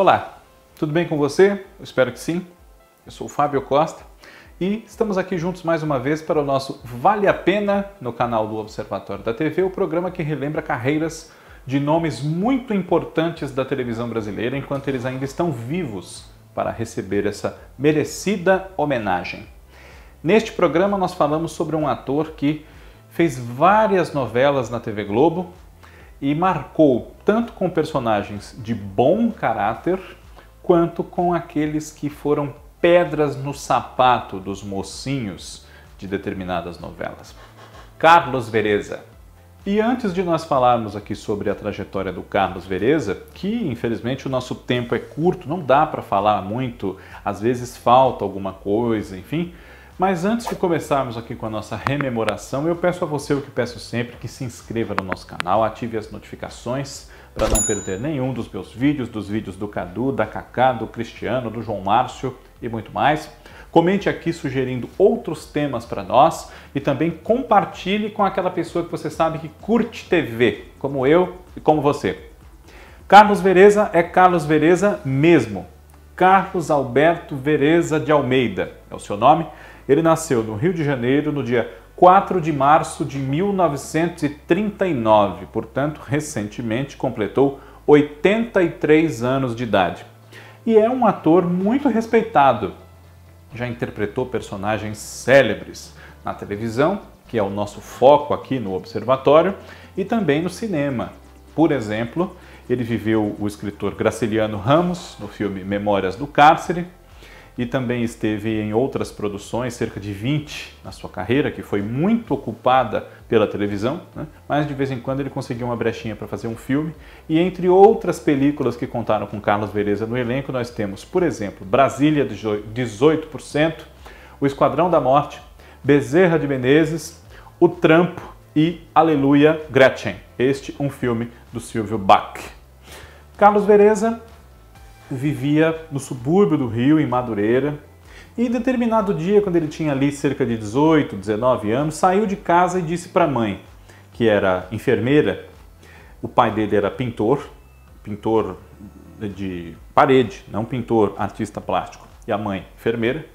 Olá, tudo bem com você? Eu espero que sim. Eu sou o Fábio Costa e estamos aqui juntos mais uma vez para o nosso Vale a Pena no canal do Observatório da TV, o programa que relembra carreiras de nomes muito importantes da televisão brasileira enquanto eles ainda estão vivos para receber essa merecida homenagem. Neste programa nós falamos sobre um ator que fez várias novelas na TV Globo e marcou tanto com personagens de bom caráter quanto com aqueles que foram pedras no sapato dos mocinhos de determinadas novelas. Carlos Vereza. E antes de nós falarmos aqui sobre a trajetória do Carlos Vereza, que infelizmente o nosso tempo é curto, não dá para falar muito, às vezes falta alguma coisa, enfim. Mas antes de começarmos aqui com a nossa rememoração, eu peço a você o que peço sempre, que se inscreva no nosso canal, ative as notificações para não perder nenhum dos meus vídeos, dos vídeos do Cadu, da Cacá, do Cristiano, do João Márcio e muito mais. Comente aqui sugerindo outros temas para nós e também compartilhe com aquela pessoa que você sabe que curte TV, como eu e como você. Carlos Vereza é Carlos Vereza mesmo. Carlos Alberto Vereza de Almeida é o seu nome. Ele nasceu no Rio de Janeiro no dia 4 de março de 1939, portanto, recentemente completou 83 anos de idade. E é um ator muito respeitado. Já interpretou personagens célebres na televisão, que é o nosso foco aqui no Observatório, e também no cinema. Por exemplo, ele viveu o escritor Graciliano Ramos no filme Memórias do Cárcere, e também esteve em outras produções, cerca de 20 na sua carreira, que foi muito ocupada pela televisão, né? Mas de vez em quando ele conseguiu uma brechinha para fazer um filme. E entre outras películas que contaram com Carlos Vereza no elenco, nós temos, por exemplo, Brasília 18%, O Esquadrão da Morte, Bezerra de Menezes, O Trampo e Aleluia Gretchen. Este um filme do Silvio Bach. Carlos Vereza vivia no subúrbio do Rio, em Madureira, e em determinado dia, quando ele tinha ali cerca de 18, 19 anos, saiu de casa e disse para a mãe, que era enfermeira, o pai dele era pintor de parede, não pintor, artista plástico, e a mãe, enfermeira.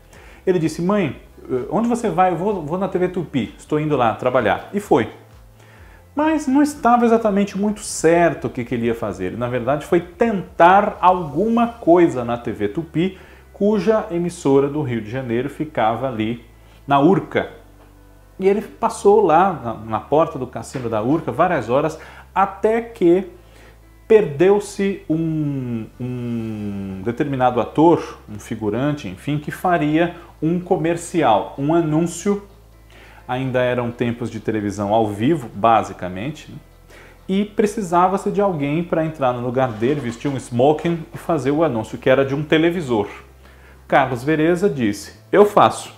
Ele disse: mãe, onde você vai? Eu vou na TV Tupi, estou indo lá trabalhar. E foi. Mas não estava exatamente muito certo o que ele ia fazer. Ele, na verdade, foi tentar alguma coisa na TV Tupi, cuja emissora do Rio de Janeiro ficava ali na Urca. E ele passou lá na porta do cassino da Urca várias horas, até que perdeu-se um determinado ator, um figurante, enfim, que faria um comercial, um anúncio. Ainda eram tempos de televisão ao vivo, basicamente, né? E precisava-se de alguém para entrar no lugar dele, vestir um smoking e fazer o anúncio, que era de um televisor. Carlos Vereza disse: eu faço.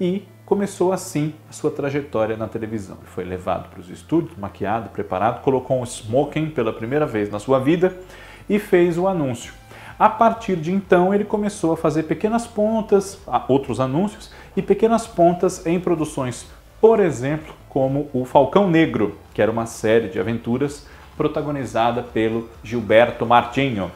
E começou assim a sua trajetória na televisão. Ele foi levado para os estúdios, maquiado, preparado, colocou um smoking pela primeira vez na sua vida e fez o anúncio. A partir de então, ele começou a fazer pequenas pontas, outros anúncios, e pequenas pontas em produções, por exemplo, como o Falcão Negro, que era uma série de aventuras protagonizada pelo Gilberto Martinho.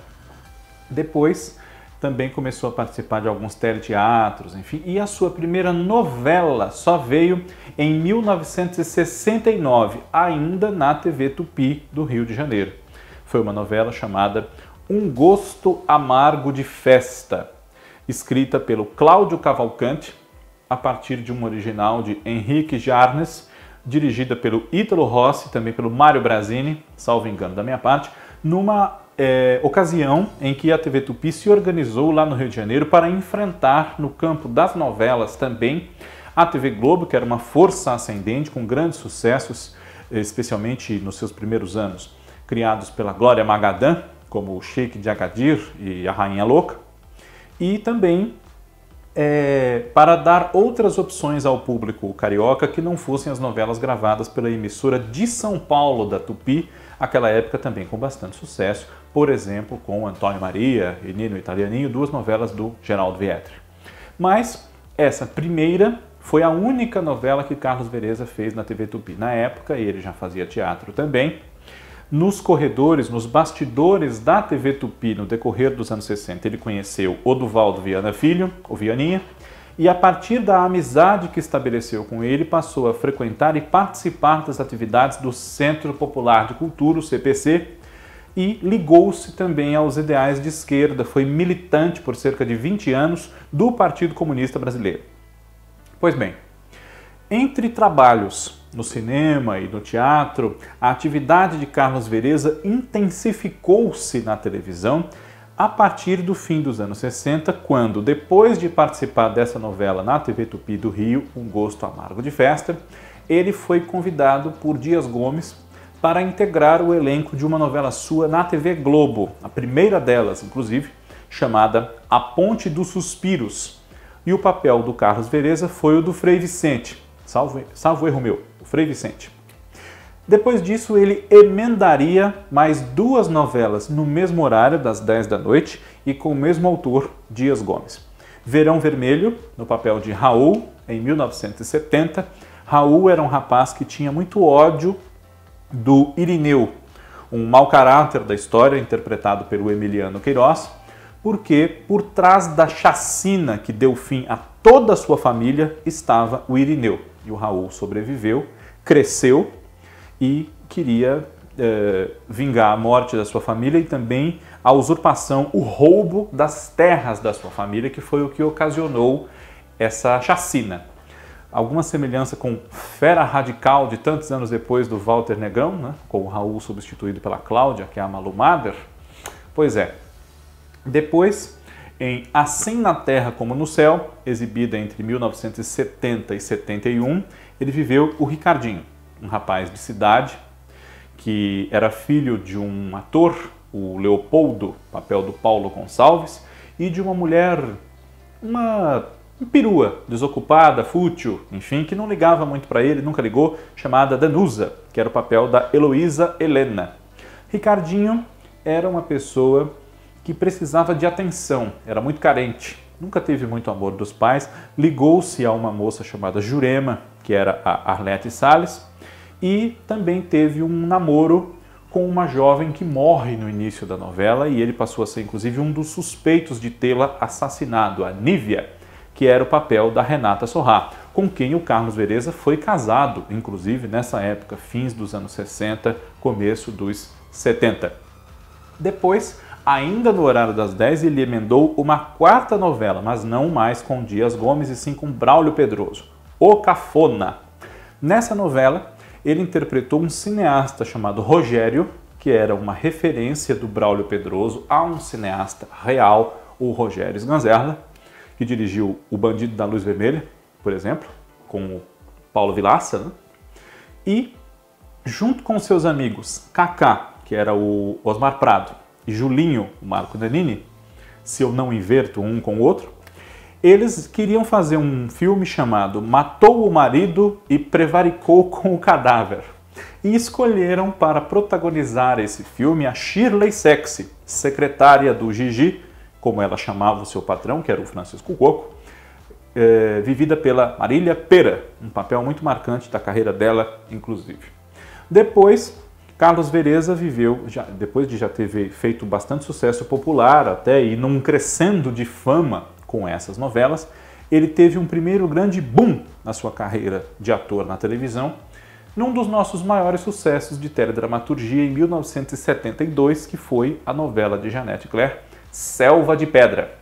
Depois, também começou a participar de alguns teleteatros, enfim, e a sua primeira novela só veio em 1969, ainda na TV Tupi do Rio de Janeiro. Foi uma novela chamada Um Gosto Amargo de Festa, escrita pelo Cláudio Cavalcante, a partir de um original de Henrique Jarnes, dirigida pelo Ítalo Rossi, também pelo Mário Brazini, salvo engano da minha parte, numa ocasião em que a TV Tupi se organizou lá no Rio de Janeiro para enfrentar no campo das novelas também a TV Globo, que era uma força ascendente com grandes sucessos, especialmente nos seus primeiros anos, criados pela Glória Magadã, como o Sheik de Agadir e a Rainha Louca, e também para dar outras opções ao público carioca que não fossem as novelas gravadas pela emissora de São Paulo da Tupi, aquela época também com bastante sucesso, por exemplo, com Antônio Maria e Nino Italianinho, duas novelas do Geraldo Vietri. Mas essa primeira foi a única novela que Carlos Vereza fez na TV Tupi. Na época, ele já fazia teatro também, nos corredores, nos bastidores da TV Tupi no decorrer dos anos 60, ele conheceu Oduvaldo Viana Filho, o Vianinha, e a partir da amizade que estabeleceu com ele, passou a frequentar e participar das atividades do Centro Popular de Cultura, o CPC, e ligou-se também aos ideais de esquerda, foi militante por cerca de 20 anos do Partido Comunista Brasileiro. Pois bem, entre trabalhos no cinema e no teatro, a atividade de Carlos Vereza intensificou-se na televisão a partir do fim dos anos 60, quando, depois de participar dessa novela na TV Tupi do Rio, Um Gosto Amargo de Festa, ele foi convidado por Dias Gomes para integrar o elenco de uma novela sua na TV Globo, a primeira delas, inclusive, chamada A Ponte dos Suspiros. E o papel do Carlos Vereza foi o do Frei Vicente, salvo erro meu, o Frei Vicente. Depois disso, ele emendaria mais 2 novelas no mesmo horário, das 10 da noite, e com o mesmo autor, Dias Gomes. Verão Vermelho, no papel de Raul, em 1970. Raul era um rapaz que tinha muito ódio do Irineu, um mau caráter da história, interpretado pelo Emiliano Queiroz, porque por trás da chacina que deu fim a toda a sua família estava o Irineu. E o Raul sobreviveu, cresceu e queria vingar a morte da sua família e também a usurpação, o roubo das terras da sua família, que foi o que ocasionou essa chacina. Alguma semelhança com Fera Radical de tantos anos depois do Walter Negrão, né? Com o Raul substituído pela Cláudia, que é a Malu Mader? Pois é. Depois, em Assim na Terra como no Céu, exibida entre 1970 e 71, ele viveu o Ricardinho, um rapaz de cidade que era filho de um ator, o Leopoldo, papel do Paulo Gonçalves, e de uma mulher, uma perua, desocupada, fútil, enfim, que não ligava muito para ele, nunca ligou, chamada Danusa, que era o papel da Heloísa Helena. Ricardinho era uma pessoa que precisava de atenção, era muito carente, nunca teve muito amor dos pais, ligou-se a uma moça chamada Jurema, que era a Arlete Salles, e também teve um namoro com uma jovem que morre no início da novela, e ele passou a ser inclusive um dos suspeitos de tê-la assassinado, a Nívia, que era o papel da Renata Sorrah, com quem o Carlos Vereza foi casado, inclusive nessa época, fins dos anos 60, começo dos 70. Depois, ainda no horário das 10, ele emendou uma 4ª novela, mas não mais com Dias Gomes e sim com Braulio Pedroso, O Cafona. Nessa novela, ele interpretou um cineasta chamado Rogério, que era uma referência do Braulio Pedroso a um cineasta real, o Rogério Sganzerla, que dirigiu O Bandido da Luz Vermelha, por exemplo, com o Paulo Vilaça, né? E, junto com seus amigos Cacá, que era o Osmar Prado, e Julinho, o Marco Danini, Se Eu Não Inverto um com o outro, eles queriam fazer um filme chamado Matou o Marido e Prevaricou com o Cadáver. E escolheram para protagonizar esse filme a Shirley Sexy, secretária do Gigi, como ela chamava o seu patrão, que era o Francisco Coco, vivida pela Marília Pera, um papel muito marcante da carreira dela, inclusive. Depois, Carlos Vereza viveu, depois de já ter feito bastante sucesso popular até e num crescendo de fama com essas novelas, ele teve um primeiro grande boom na sua carreira de ator na televisão, num dos nossos maiores sucessos de teledramaturgia em 1972, que foi a novela de Janete Claire, Selva de Pedra.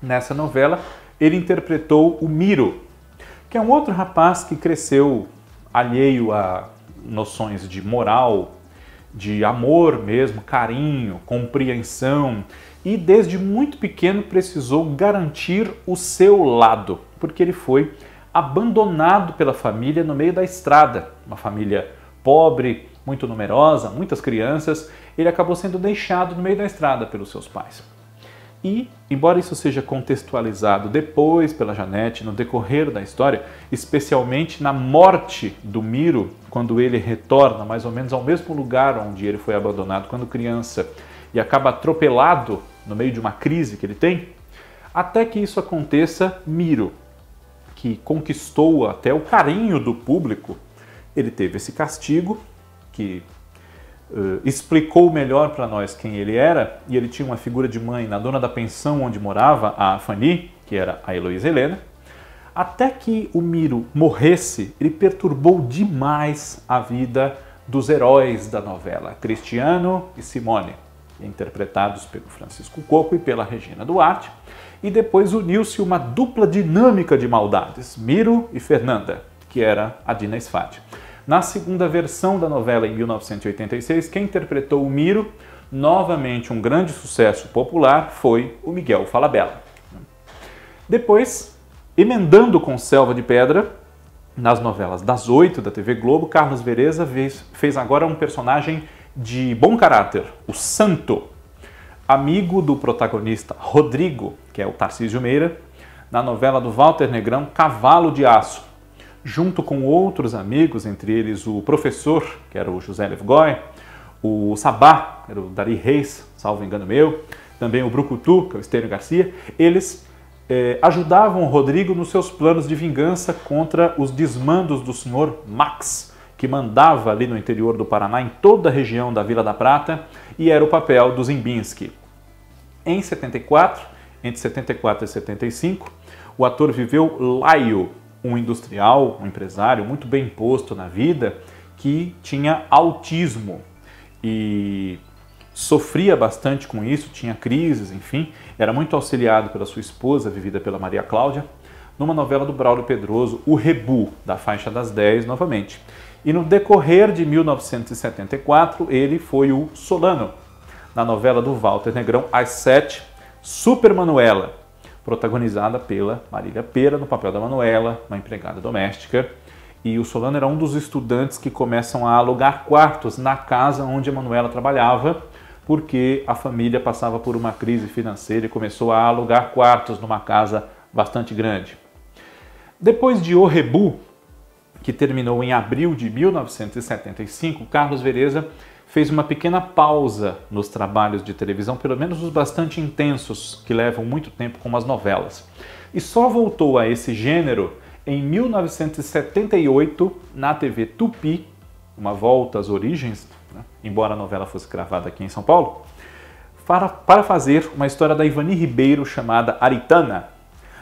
Nessa novela, ele interpretou o Miro, que é um outro rapaz que cresceu alheio a noções de moral, de amor mesmo, carinho, compreensão, e desde muito pequeno precisou garantir o seu lado, porque ele foi abandonado pela família no meio da estrada, uma família pobre, muito numerosa, muitas crianças, ele acabou sendo deixado no meio da estrada pelos seus pais. E, embora isso seja contextualizado depois pela Janete, no decorrer da história, especialmente na morte do Miro, quando ele retorna mais ou menos ao mesmo lugar onde ele foi abandonado quando criança e acaba atropelado no meio de uma crise que ele tem, até que isso aconteça, Miro, que conquistou até o carinho do público, ele teve esse castigo, que explicou melhor para nós quem ele era, e ele tinha uma figura de mãe na dona da pensão onde morava, a Fanny, que era a Heloísa Helena. Até que o Miro morresse, ele perturbou demais a vida dos heróis da novela, Cristiano e Simone, interpretados pelo Francisco Coco e pela Regina Duarte, e depois uniu-se uma dupla dinâmica de maldades, Miro e Fernanda, que era a Dina Sfati. Na segunda versão da novela, em 1986, quem interpretou o Miro, novamente um grande sucesso popular, foi o Miguel Falabella. Depois, emendando com Selva de Pedra, nas novelas das 8 da TV Globo, Carlos Vereza fez agora um personagem de bom caráter, o Santo, amigo do protagonista Rodrigo, que é o Tarcísio Meira, na novela do Walter Negrão, Cavalo de Aço, junto com outros amigos, entre eles o professor, que era o José Levgoy, o Sabá, que era o Dari Reis, salvo engano meu, também o Brucutu, que é o Estênio Garcia. Eles ajudavam o Rodrigo nos seus planos de vingança contra os desmandos do senhor Max, que mandava ali no interior do Paraná, em toda a região da Vila da Prata, e era o papel do Zimbinski. Em 74, entre 74 e 75, o ator viveu Laio, um industrial, um empresário muito bem posto na vida, que tinha autismo e sofria bastante com isso, tinha crises, enfim, era muito auxiliado pela sua esposa, vivida pela Maria Cláudia, numa novela do Braulio Pedroso, O Rebu, da faixa das 10, novamente. E no decorrer de 1974, ele foi o Solano, na novela do Walter Negrão, Às 7, Super Manuela, protagonizada pela Marília Pêra, no papel da Manuela, uma empregada doméstica. E o Solano era um dos estudantes que começam a alugar quartos na casa onde a Manuela trabalhava, porque a família passava por uma crise financeira e começou a alugar quartos numa casa bastante grande. Depois de O Rebu, que terminou em abril de 1975, Carlos Vereza fez uma pequena pausa nos trabalhos de televisão, pelo menos os bastante intensos, que levam muito tempo, como as novelas. E só voltou a esse gênero em 1978, na TV Tupi, uma volta às origens, né? Embora a novela fosse gravada aqui em São Paulo, para fazer uma história da Ivani Ribeiro chamada Aritana.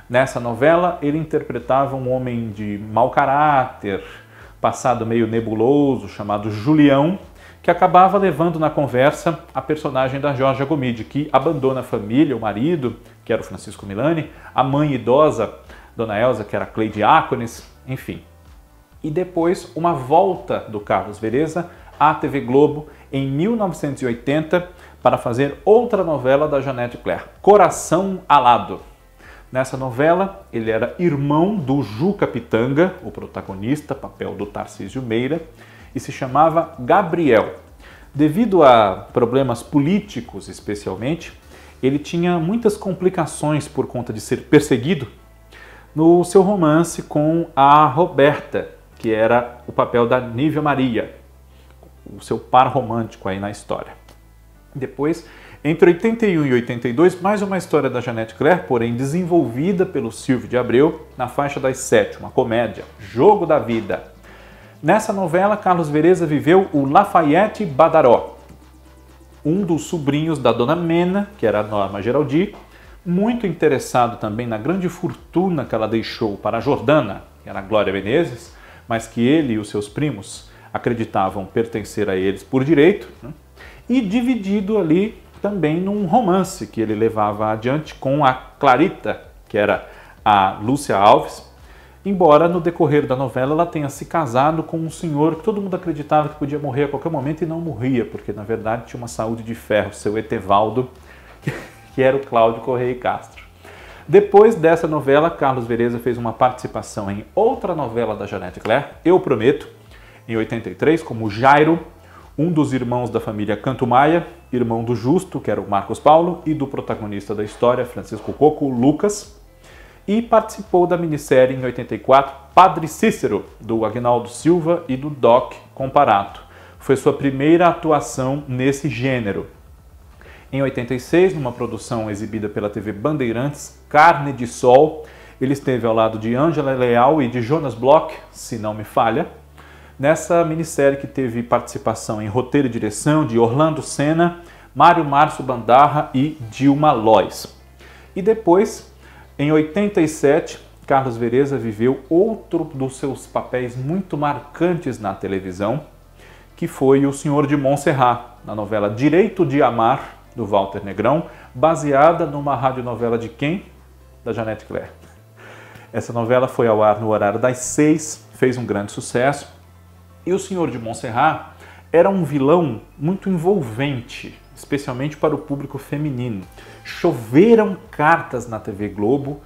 Nessa novela, ele interpretava um homem de mau caráter, passado meio nebuloso, chamado Julião, que acabava levando na conversa a personagem da Georgia Gomide, que abandona a família, o marido, que era o Francisco Milani, a mãe idosa, Dona Elza, que era a Cleide Ácones, enfim. E depois uma volta do Carlos Vereza à TV Globo em 1980 para fazer outra novela da Janete Claire, Coração Alado. Nessa novela, ele era irmão do Juca Pitanga, o protagonista, papel do Tarcísio Meira, e se chamava Gabriel. Devido a problemas políticos, especialmente, ele tinha muitas complicações por conta de ser perseguido no seu romance com a Roberta, que era o papel da Nívia Maria, o seu par romântico aí na história. Depois, entre 81 e 82, mais uma história da Janete Claire, porém desenvolvida pelo Silvio de Abreu, na faixa das 7, uma comédia, Jogo da Vida. Nessa novela, Carlos Vereza viveu o Lafayette Badaró, um dos sobrinhos da Dona Mena, que era a Norma Geraldi, muito interessado também na grande fortuna que ela deixou para a Jordana, que era a Glória Menezes, mas que ele e os seus primos acreditavam pertencer a eles por direito, né? E dividido ali também num romance que ele levava adiante com a Clarita, que era a Lúcia Alves, embora no decorrer da novela ela tenha se casado com um senhor que todo mundo acreditava que podia morrer a qualquer momento e não morria, porque na verdade tinha uma saúde de ferro, seu Etevaldo, que era o Cláudio Correia e Castro. Depois dessa novela, Carlos Vereza fez uma participação em outra novela da Janete Claire, Eu Prometo, em 83, como Jairo, um dos irmãos da família Canto Maia, irmão do Justo, que era o Marcos Paulo, e do protagonista da história, Francisco Coco, Lucas, e participou da minissérie em 84, Padre Cícero, do Agnaldo Silva e do Doc Comparato. Foi sua primeira atuação nesse gênero. Em 86, numa produção exibida pela TV Bandeirantes, Carne de Sol, ele esteve ao lado de Ângela Leal e de Jonas Bloch, se não me falha. nessa minissérie que teve participação em roteiro e direção de Orlando Senna, Mário Márcio Bandarra e Dilma Lois. E depois, em 87, Carlos Vereza viveu outro dos seus papéis muito marcantes na televisão, que foi o Senhor de Montserrat, na novela Direito de Amar, do Walter Negrão, baseada numa radionovela de quem? Da Janete Claire. Essa novela foi ao ar no horário das 6, fez um grande sucesso, e o Senhor de Montserrat era um vilão muito envolvente, especialmente para o público feminino. Choveram cartas na TV Globo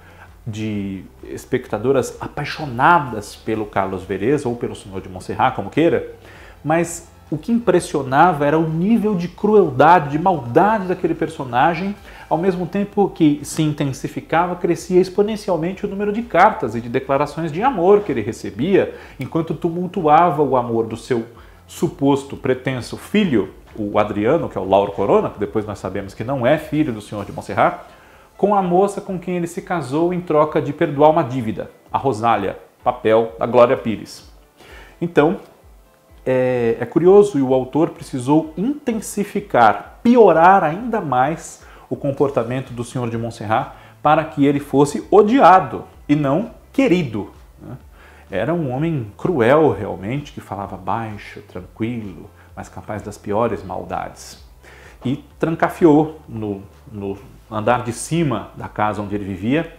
de espectadoras apaixonadas pelo Carlos Vereza ou pelo Senhor de Montserrat, como queira, mas o que impressionava era o nível de crueldade, de maldade daquele personagem, ao mesmo tempo que se intensificava, crescia exponencialmente o número de cartas e de declarações de amor que ele recebia, enquanto tumultuava o amor do seu suposto pretenso filho, o Adriano, que é o Lauro Corona, que depois nós sabemos que não é filho do Senhor de Montserrat, com a moça com quem ele se casou em troca de perdoar uma dívida, a Rosália, papel da Glória Pires. Então, é curioso, e o autor precisou intensificar, piorar ainda mais o comportamento do Senhor de Montserrat para que ele fosse odiado e não querido. Era um homem cruel realmente, que falava baixo, tranquilo, mas capaz das piores maldades. E trancafiou no andar de cima da casa onde ele vivia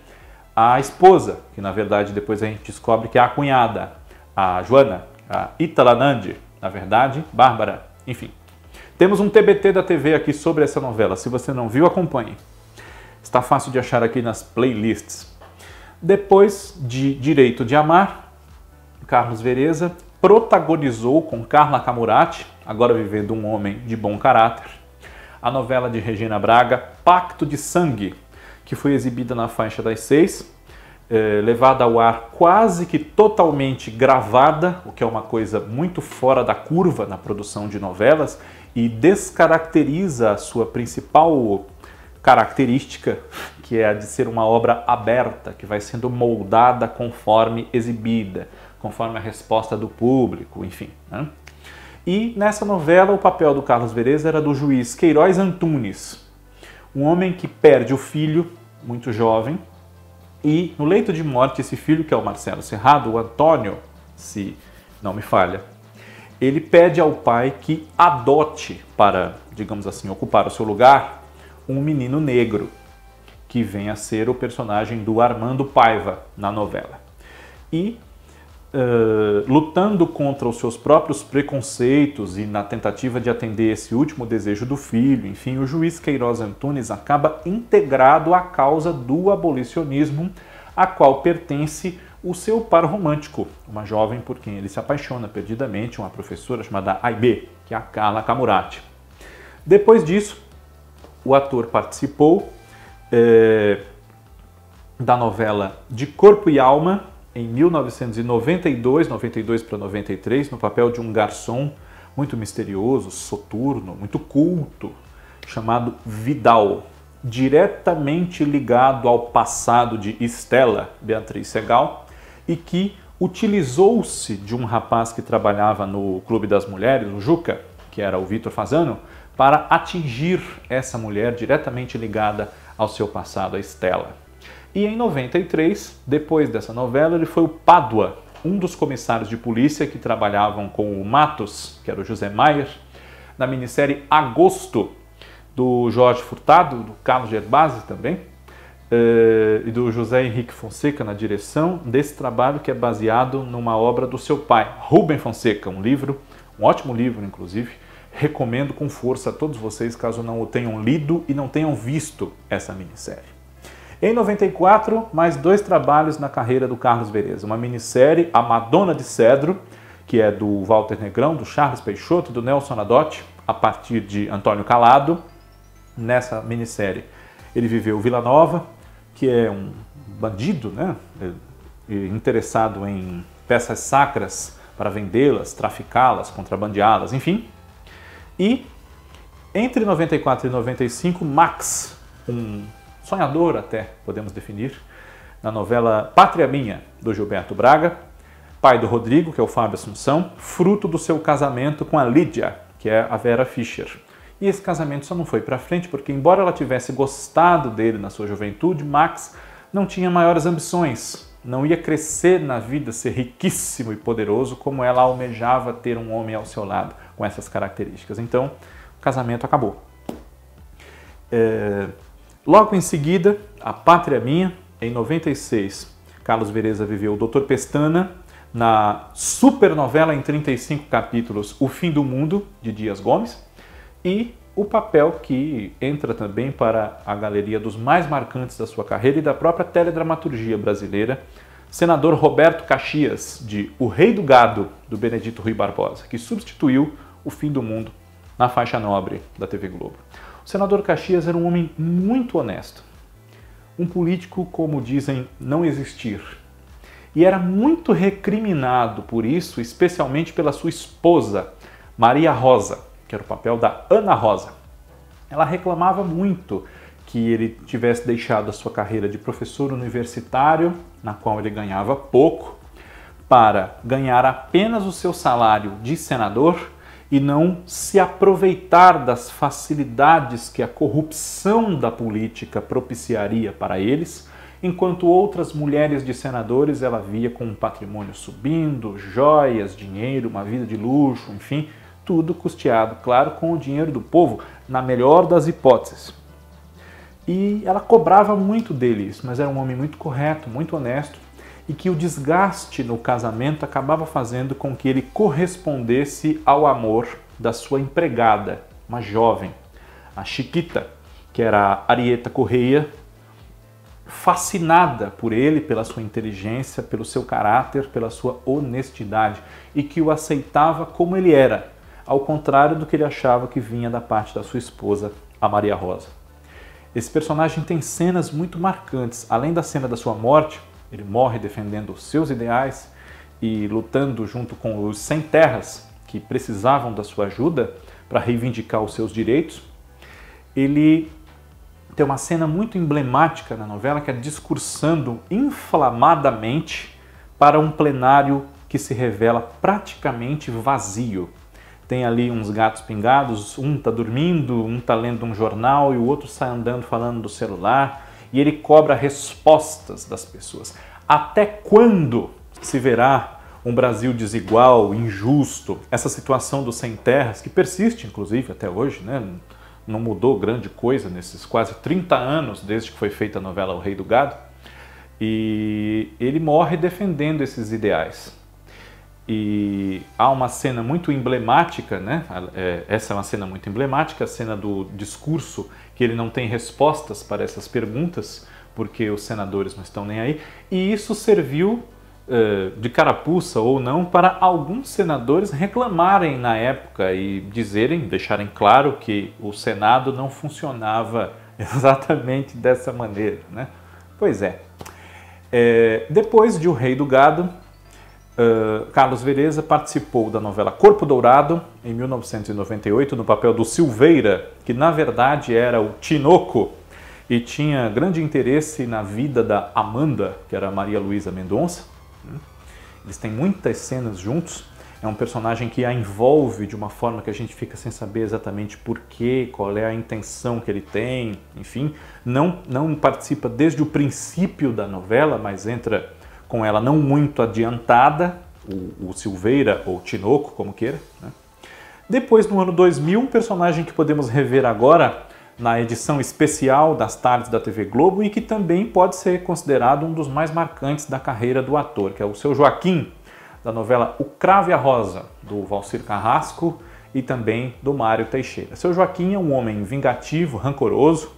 a esposa, que na verdade depois a gente descobre que é a cunhada, a Joana, a Ítala Nandi, na verdade, Bárbara, enfim. Temos um TBT da TV aqui sobre essa novela, se você não viu, acompanhe. Está fácil de achar aqui nas playlists. Depois de Direito de Amar, Carlos Vereza protagonizou com Carla Camurati, agora vivendo um homem de bom caráter, a novela de Regina Braga, Pacto de Sangue, que foi exibida na faixa das 6, levada ao ar quase que totalmente gravada, o que é uma coisa muito fora da curva na produção de novelas e descaracteriza a sua principal característica, que é a de ser uma obra aberta, que vai sendo moldada conforme exibida, conforme a resposta do público, enfim, né? E nessa novela o papel do Carlos Vereza era do juiz Queiroz Antunes, um homem que perde o filho, muito jovem, e no leito de morte esse filho, que é o Marcelo Serrado, o Antônio, se não me falha, ele pede ao pai que adote para, digamos assim, ocupar o seu lugar, um menino negro, que vem a ser o personagem do Armando Paiva na novela. E lutando contra os seus próprios preconceitos e na tentativa de atender esse último desejo do filho, enfim, o juiz Queiroz Antunes acaba integrado à causa do abolicionismo, a qual pertence o seu par romântico, uma jovem por quem ele se apaixona perdidamente, uma professora chamada Aibê, que é a Carla Camurati. Depois disso, o ator participou da novela De Corpo e Alma, em 1992, 92 para 93, no papel de um garçom muito misterioso, soturno, muito culto, chamado Vidal, diretamente ligado ao passado de Estela, Beatriz Segal, e que utilizou-se de um rapaz que trabalhava no Clube das Mulheres, o Juca, que era o Vitor Fasano, para atingir essa mulher diretamente ligada ao seu passado, a Estela. E em 93, depois dessa novela, ele foi o Pádua, um dos comissários de polícia que trabalhavam com o Matos, que era o José Maier, na minissérie Agosto, do Jorge Furtado, do Carlos Gerbasi também, e do José Henrique Fonseca na direção desse trabalho que é baseado numa obra do seu pai, Rubem Fonseca, um livro, um ótimo livro, inclusive, recomendo com força a todos vocês, caso não o tenham lido e não tenham visto essa minissérie. Em 94, mais 2 trabalhos na carreira do Carlos Vereza. Uma minissérie, A Madonna de Cedro, que é do Walter Negrão, do Charles Peixoto, do Nelson Nadotti, a partir de Antônio Calado. Nessa minissérie, ele viveu Vila Nova, que é um bandido, né? Interessado em peças sacras para vendê-las, traficá-las, contrabandeá-las, enfim. E entre 94 e 95, Max, um sonhador até, podemos definir, na novela Pátria Minha, do Gilberto Braga, pai do Rodrigo, que é o Fábio Assunção, fruto do seu casamento com a Lídia, que é a Vera Fischer. E esse casamento só não foi para frente porque, embora ela tivesse gostado dele na sua juventude, Max não tinha maiores ambições, não ia crescer na vida, ser riquíssimo e poderoso como ela almejava ter um homem ao seu lado com essas características. Então, o casamento acabou. Logo em seguida, A Pátria Minha, em 96, Carlos Vereza viveu o Dr. Pestana na supernovela em 35 capítulos O Fim do Mundo, de Dias Gomes, e o papel que entra também para a galeria dos mais marcantes da sua carreira e da própria teledramaturgia brasileira, senador Roberto Caxias, de O Rei do Gado, do Benedito Rui Barbosa, que substituiu O Fim do Mundo na faixa nobre da TV Globo. O senador Caxias era um homem muito honesto, um político, como dizem, não existir. E era muito recriminado por isso, especialmente pela sua esposa, Maria Rosa, que era o papel da Ana Rosa. Ela reclamava muito que ele tivesse deixado a sua carreira de professor universitário, na qual ele ganhava pouco, para ganhar apenas o seu salário de senador e não se aproveitar das facilidades que a corrupção da política propiciaria para eles, enquanto outras mulheres de senadores ela via com um patrimônio subindo, joias, dinheiro, uma vida de luxo, enfim, tudo custeado, claro, com o dinheiro do povo, na melhor das hipóteses. E ela cobrava muito dele isso, mas era um homem muito correto, muito honesto, e que o desgaste no casamento acabava fazendo com que ele correspondesse ao amor da sua empregada, uma jovem, a Chiquita, que era a Arieta Correia, fascinada por ele, pela sua inteligência, pelo seu caráter, pela sua honestidade, e que o aceitava como ele era, ao contrário do que ele achava que vinha da parte da sua esposa, a Maria Rosa. Esse personagem tem cenas muito marcantes. Além da cena da sua morte, ele morre defendendo os seus ideais e lutando junto com os sem terras que precisavam da sua ajuda para reivindicar os seus direitos. Ele tem uma cena muito emblemática na novela que é discursando inflamadamente para um plenário que se revela praticamente vazio. Tem ali uns gatos pingados, um está dormindo, um está lendo um jornal e o outro sai andando falando do celular, e ele cobra respostas das pessoas. Até quando se verá um Brasil desigual, injusto, essa situação dos sem terras, que persiste inclusive até hoje, né? Não mudou grande coisa nesses quase 30 anos desde que foi feita a novela O Rei do Gado, e ele morre defendendo esses ideais. E há uma cena muito emblemática, né? Essa é uma cena muito emblemática, a cena do discurso, que ele não tem respostas para essas perguntas, porque os senadores não estão nem aí, e isso serviu de carapuça ou não para alguns senadores reclamarem na época e deixarem claro que o Senado não funcionava exatamente dessa maneira, né? Pois é. Depois de O Rei do Gado, Carlos Vereza participou da novela Corpo Dourado, em 1998, no papel do Silveira, que na verdade era o Tinoco, e tinha grande interesse na vida da Amanda, que era a Maria Luísa Mendonça. Eles têm muitas cenas juntos, é um personagem que a envolve de uma forma que a gente fica sem saber exatamente porquê, qual é a intenção que ele tem, enfim, não participa desde o princípio da novela, mas entra com ela não muito adiantada, o Silveira ou Tinoco, como queira, né? Depois, no ano 2000, um personagem que podemos rever agora na edição especial das tardes da TV Globo e que também pode ser considerado um dos mais marcantes da carreira do ator, que é o Seu Joaquim, da novela O Cravo e a Rosa, do Valcir Carrasco e também do Mário Teixeira. Seu Joaquim é um homem vingativo, rancoroso,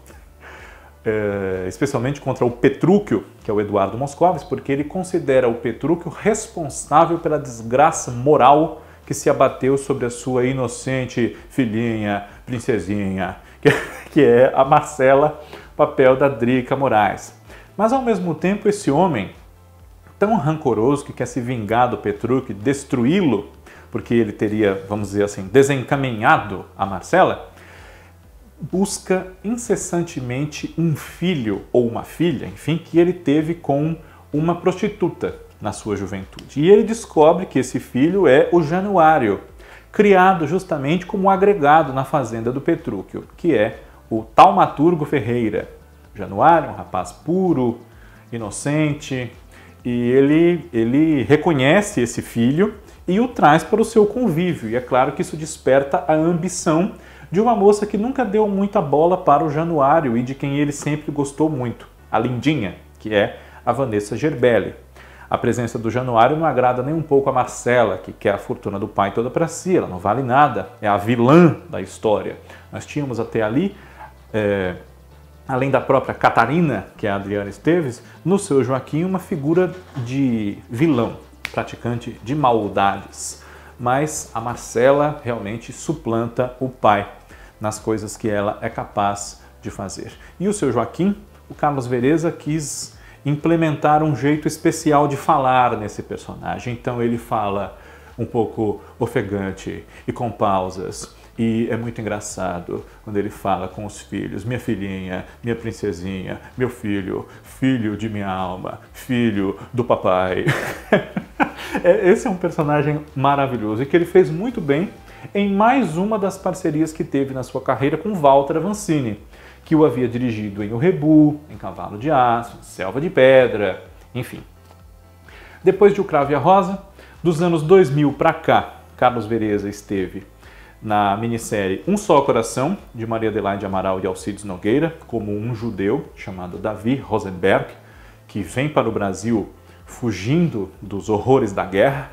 especialmente contra o Petrúquio, que é o Eduardo Moscovis, porque ele considera o Petrúquio responsável pela desgraça moral que se abateu sobre a sua inocente filhinha, princesinha, que é a Marcela, papel da Drica Moraes. Mas ao mesmo tempo esse homem, tão rancoroso, que quer se vingar do Petrúquio, destruí-lo, porque ele teria, vamos dizer assim, desencaminhado a Marcela, busca incessantemente um filho ou uma filha, enfim, que ele teve com uma prostituta, na sua juventude. E ele descobre que esse filho é o Januário, criado justamente como agregado na fazenda do Petrúquio, que é o taumaturgo Ferreira. Januário, um rapaz puro, inocente, e ele reconhece esse filho e o traz para o seu convívio. E é claro que isso desperta a ambição de uma moça que nunca deu muita bola para o Januário e de quem ele sempre gostou muito, a Lindinha, que é a Vanessa Gerbelli. A presença do Januário não agrada nem um pouco a Marcela, que quer a fortuna do pai toda para si, ela não vale nada, é a vilã da história. Nós tínhamos até ali, além da própria Catarina, que é a Adriana Esteves, no seu Joaquim uma figura de vilão, praticante de maldades. Mas a Marcela realmente suplanta o pai nas coisas que ela é capaz de fazer. E o seu Joaquim, o Carlos Vereza quis implementar um jeito especial de falar nesse personagem. Então ele fala um pouco ofegante e com pausas. E é muito engraçado quando ele fala com os filhos, minha filhinha, minha princesinha, meu filho, filho de minha alma, filho do papai. Esse é um personagem maravilhoso e que ele fez muito bem em mais uma das parcerias que teve na sua carreira com Walter Avancini, que o havia dirigido em O Rebu, em Cavalo de Aço, Selva de Pedra, enfim. Depois de O Cravo e a Rosa, dos anos 2000 para cá, Carlos Vereza esteve na minissérie Um Só Coração, de Maria Adelaide Amaral e Alcides Nogueira, como um judeu chamado Davi Rosenberg, que vem para o Brasil fugindo dos horrores da guerra.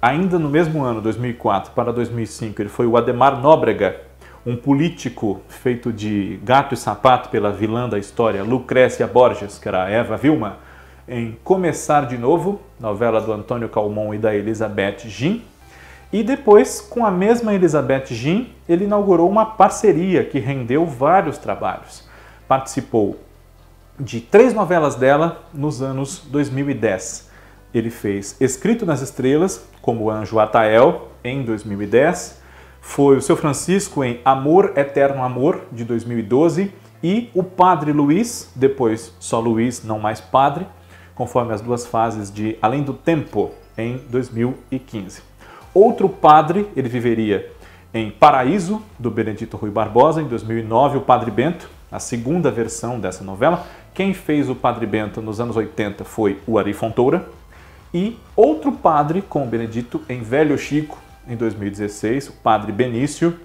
Ainda no mesmo ano, 2004 para 2005, ele foi o Ademar Nóbrega, um político feito de gato e sapato pela vilã da história, Lucrécia Borges, que era a Eva Vilma, em Começar de Novo, novela do Antônio Calmon e da Elizabeth Gin. E depois, com a mesma Elizabeth Gin, ele inaugurou uma parceria que rendeu vários trabalhos. Participou de 3 novelas dela nos anos 2010. Ele fez Escrito nas Estrelas, como Anjo Atael, em 2010. Foi o Seu Francisco em Amor, Eterno Amor, de 2012. E o Padre Luiz, depois só Luiz, não mais Padre, conforme as duas fases de Além do Tempo, em 2015. Outro padre, ele viveria em Paraíso, do Benedito Rui Barbosa, em 2009, o Padre Bento, a segunda versão dessa novela. Quem fez o Padre Bento nos anos 80 foi o Ari Fontoura. E outro padre com o Benedito em Velho Chico, em 2016, o Padre Benício.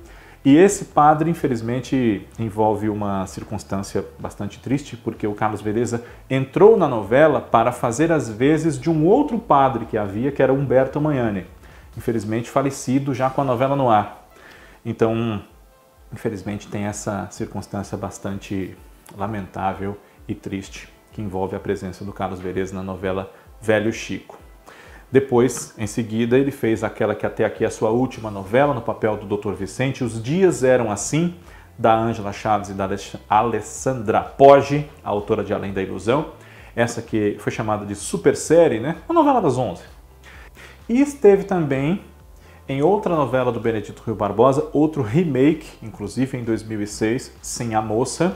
E esse padre, infelizmente, envolve uma circunstância bastante triste, porque o Carlos Vereza entrou na novela para fazer as vezes de um outro padre que havia, que era Humberto Magnani, infelizmente falecido já com a novela no ar. Então, infelizmente, tem essa circunstância bastante lamentável e triste que envolve a presença do Carlos Vereza na novela Velho Chico. Depois, em seguida, ele fez aquela que até aqui é a sua última novela, no papel do Dr. Vicente, Os Dias Eram Assim, da Ângela Chaves e da Alessandra Poggi, a autora de Além da Ilusão. Essa que foi chamada de super série, né? A novela das 11. E esteve também em outra novela do Benedito Rui Barbosa, outro remake, inclusive em 2006, Sem a Moça,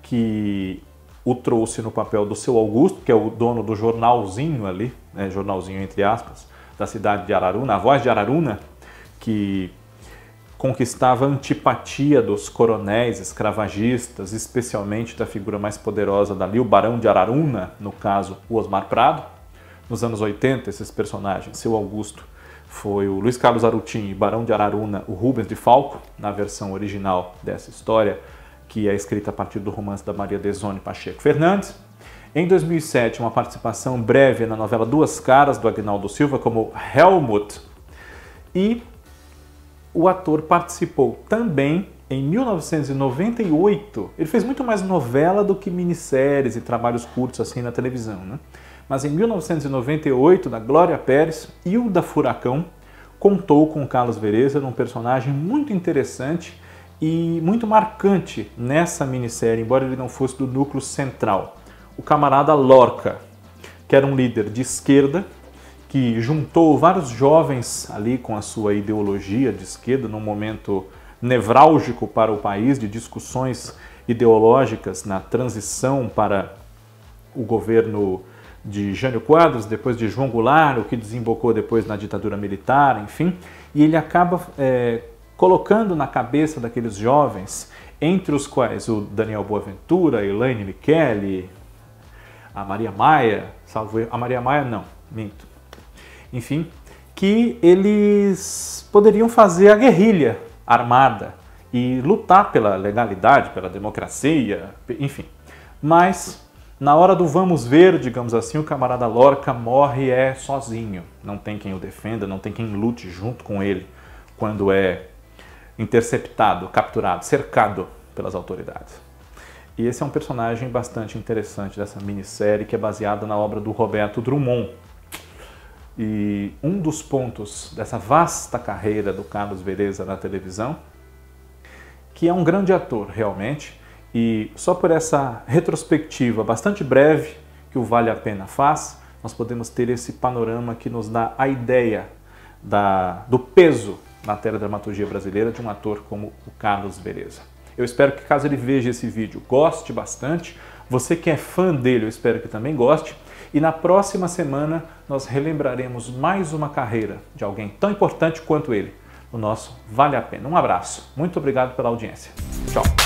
que o trouxe no papel do Seu Augusto, que é o dono do jornalzinho ali, né, jornalzinho entre aspas, da cidade de Araruna, a voz de Araruna, que conquistava a antipatia dos coronéis escravagistas, especialmente da figura mais poderosa dali, o Barão de Araruna, no caso, o Osmar Prado. Nos anos 80, esses personagens, Seu Augusto, foi o Luiz Carlos Arutin e Barão de Araruna, o Rubens de Falco, na versão original dessa história, que é escrita a partir do romance da Maria Dezone Pacheco Fernandes. Em 2007, uma participação breve na novela Duas Caras, do Agnaldo Silva, como Helmut. E o ator participou também em 1998. Ele fez muito mais novela do que minisséries e trabalhos curtos assim na televisão, né? Mas em 1998, da Glória Pérez, Hilda Furacão contou com Carlos Vereza num personagem muito interessante e muito marcante nessa minissérie, embora ele não fosse do núcleo central. O camarada Lorca, que era um líder de esquerda, que juntou vários jovens ali com a sua ideologia de esquerda num momento nevrálgico para o país, de discussões ideológicas na transição para o governo de Jânio Quadros, depois de João Goulart, o que desembocou depois na ditadura militar, enfim, e ele acaba colocando na cabeça daqueles jovens, entre os quais o Daniel Boaventura, a Elaine Micheli, a Maria Maia, a Maria Maia não, minto, enfim, que eles poderiam fazer a guerrilha armada e lutar pela legalidade, pela democracia, enfim. Mas na hora do vamos ver, digamos assim, o camarada Lorca morre sozinho. Não tem quem o defenda, não tem quem lute junto com ele quando é interceptado, capturado, cercado pelas autoridades. E esse é um personagem bastante interessante dessa minissérie que é baseada na obra do Roberto Drummond. E um dos pontos dessa vasta carreira do Carlos Bereza na televisão, que é um grande ator realmente, e só por essa retrospectiva bastante breve que o Vale a Pena faz, nós podemos ter esse panorama que nos dá a ideia do peso na teledramaturgia brasileira de um ator como o Carlos Bereza. Eu espero que, caso ele veja esse vídeo, goste bastante. Você que é fã dele, eu espero que também goste. E na próxima semana nós relembraremos mais uma carreira de alguém tão importante quanto ele, no nosso Vale a Pena. Um abraço, muito obrigado pela audiência. Tchau!